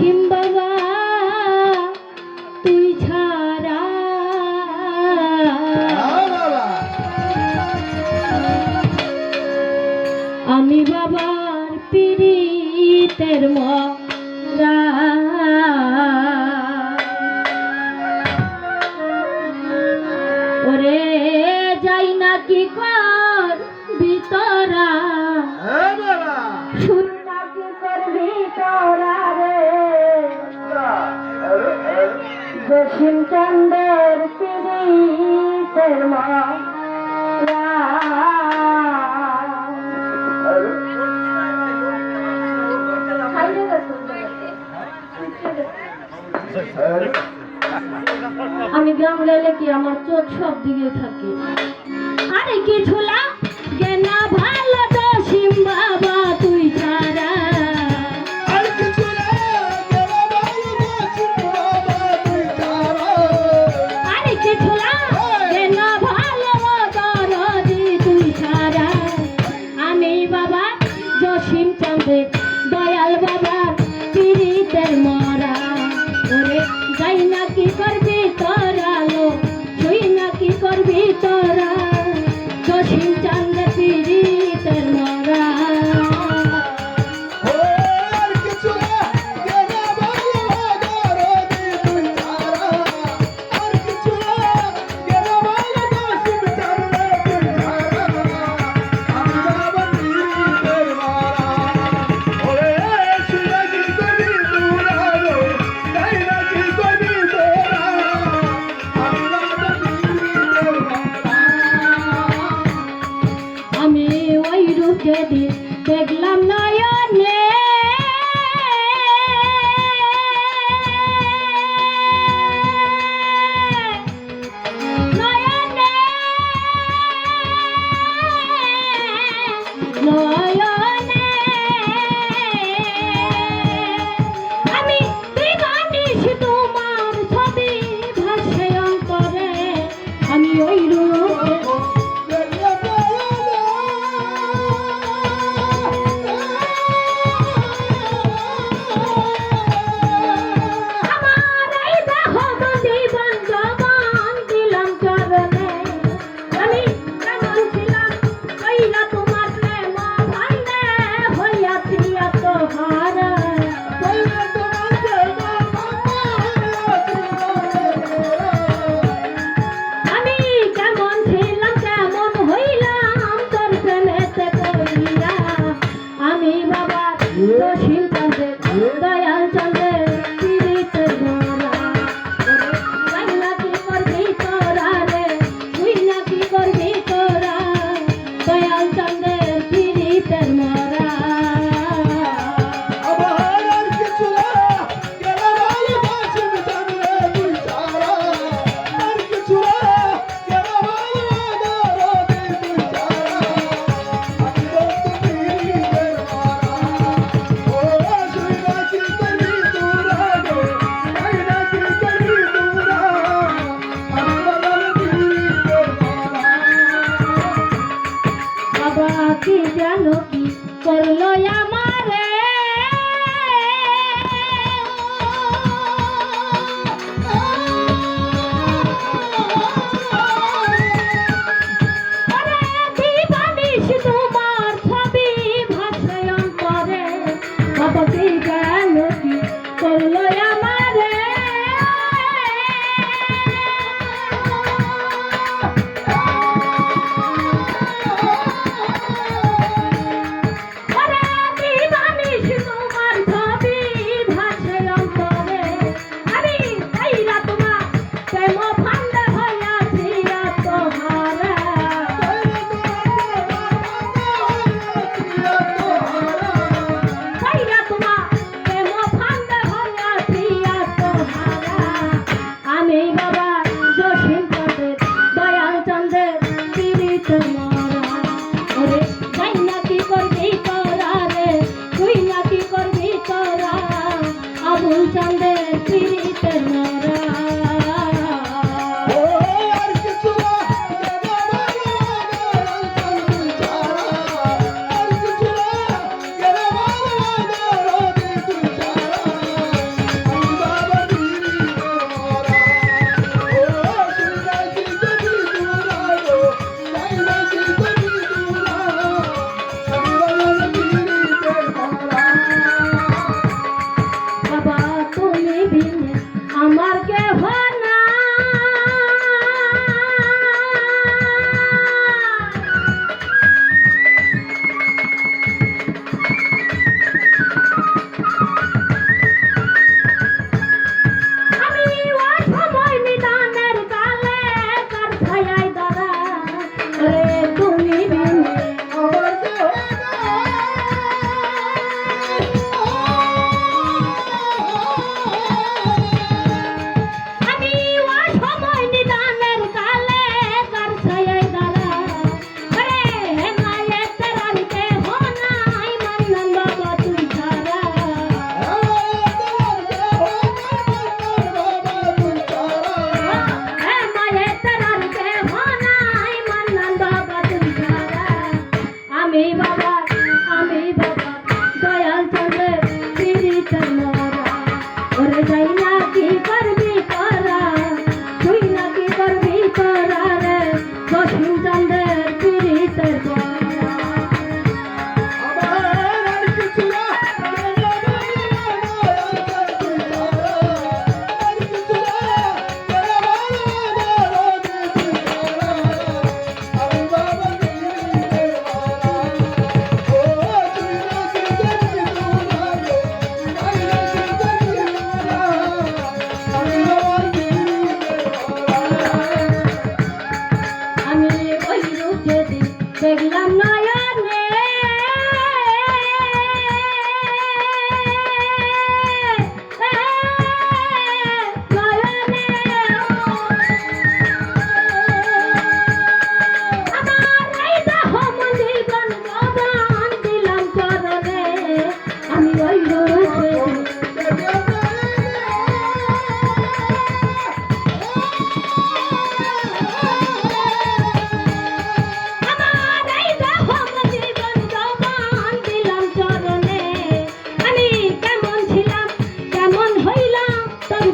জসিম বাবা তুই ছাড়া আমি বাবার পীড়িতের মরা ওরে যাই না কি কর ভিতরা শুন না কি কর ভিতরা রে জসিম চন্দ্রের পীড়িতের মরা আমি গান গাইলে কি আমার চোখ সব দিকে থাকে আরে কিছু লাগে না ভালো জসিম বাবা তুই ছাড়া আরে কিছু লাগে না ভালো দরদি তুই ছাড়া আমি বাবা জসিম চন্দ্রের দয়াল বাবা পীড়িতের মরা ওরে যাই না কি করবি তোরা লো তুই না কি করবি তোরা জসিম চন্দ্র পীড়িতের মরা যেদিন দেখলাম নয়নে নয়নে নয়নে আমি দিবানিশ তোমার ছবি ভাসে অন্তরে আমি ওই রূপে জসিম চন্দ্রের দয়াল চন্দ্রের পীড়িতের মরা যাই না কি করবি তোরা রে তুই না কি করবি তোরা দয়াল চন্দ্রের পীড়িতের মরা কি জানো কি করলো আমারে দিবানিশ তোমার ছবি ভাসে অন্তরে বাবা কি জানো কি করলো আমারে চন্দ্রের পীড়িতের মরা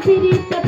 পিরিতে